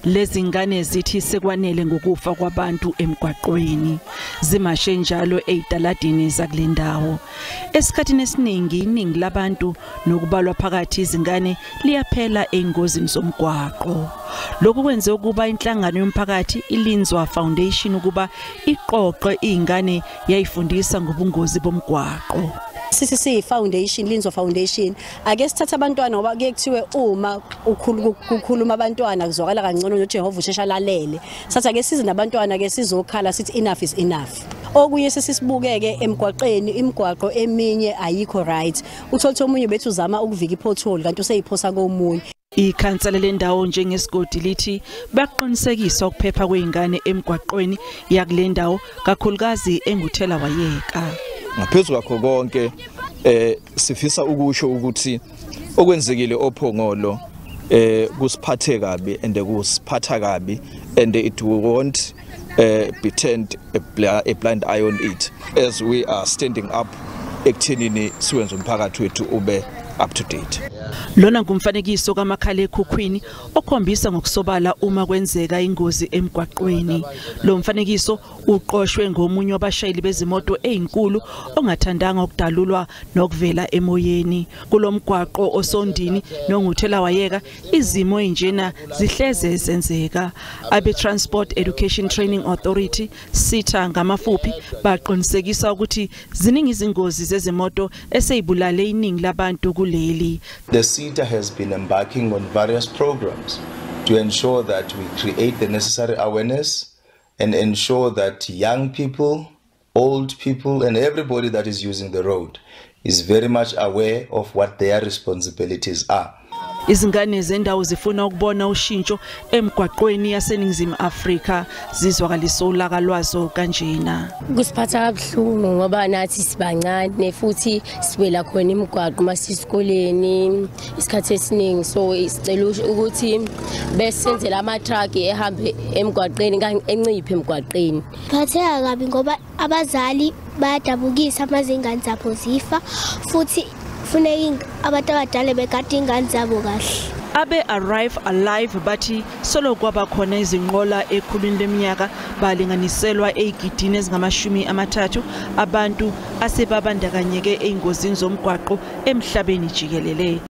Lezi ngane zithi sekwanele ngokufa kwabantu emgwaqweni. Zimashe njalo ezitaladini zakulendawo. Esikhathini esiningi iningi labantu nokubalwa phakathi izingane liyaphela eingozini zomgwaqo. Lokhu kwenze ukuba inhlangano yomphakathi iLinzwa Foundation ukuba iqoqe izingane yayifundisa ngobungozi bomgwaqo. CCC Foundation, Ilinzwa Foundation, ake sithatha abantwana ngoba kuye kuthiwe uma ukukhuluma abantwana kuzwakala kangcono noJehova ushesha lalele. Sathi ake size nabantwana ke sizokhala sithi enough is enough. Okunye sesisibukeke emgwaqeni, imigwaqo eminye ayikho right. Uthola omunye bethu uzama ukuvika ipothole kanti useyiphosa komunye. Ikhansela lendawo njengesigodi lithi baqinisekisa ukuphepha kweingane emgwaqweni yakulendawo kakhulukazi enguthela wayeka. Ngaphezulu kwakho konke sifisa ukusho ukuthi okwenzekile ophongolo kusiphathe kabi ande kusiphatha kabi and it won't be turned a blind eye on it as we are standing up ekuthenini siwenza umphakathi wethu ube up to date. Lona ngumfanekiso kamakhala ekhukhwini okhombisa ngokusobala uma kwenzeka ingozi emgwaqweni. Lo mfanekiso uqoshwe ngomunye wabashayeli bezimoto ezinkulu ongathandanga ukudalulwa nokuvela emoyeni. Kulomgwaqo osondini nonguthela wayeka izimo enjena zihleze zenzeka. Abe Transport Education Training Authority sitha ngamafuphi baqinisekisa ukuthi ziningi izingozi zezimoto eseyibulale iningi labantu kuleli. The SETA has been embarking on various programs to ensure that we create the necessary awareness and ensure that young people, old people, and everybody that is using the road is very much aware of what their responsibilities are. Izingane zendawo zifuna ukubona ushintsho emgwaqweni yaseNingizimu Afrika zizwakalisa ulaka lwazo kanjena. Kusiphatha kabuhlungu ngoba nathi sibancane futhi sibela khona imigwaqo masisikoleni isikhathi esiningi, so isicela ukuthi besenzele amathraga ehambe emgwaqeni enciphe emgwaqeni. Phatheka kabi ngoba abazali bayadabukisa amazingane zabo zifa futhi funeka abantu abadala begade ingane zabo kahle. Abe arrive alive bathi solo kwaba khona izinqola ekhulwini leminyaka balinganiselwa ezigidini ezingama-30 abantu asebabandakanyeke eingozini zomgwaqo emhlabeni jikelele.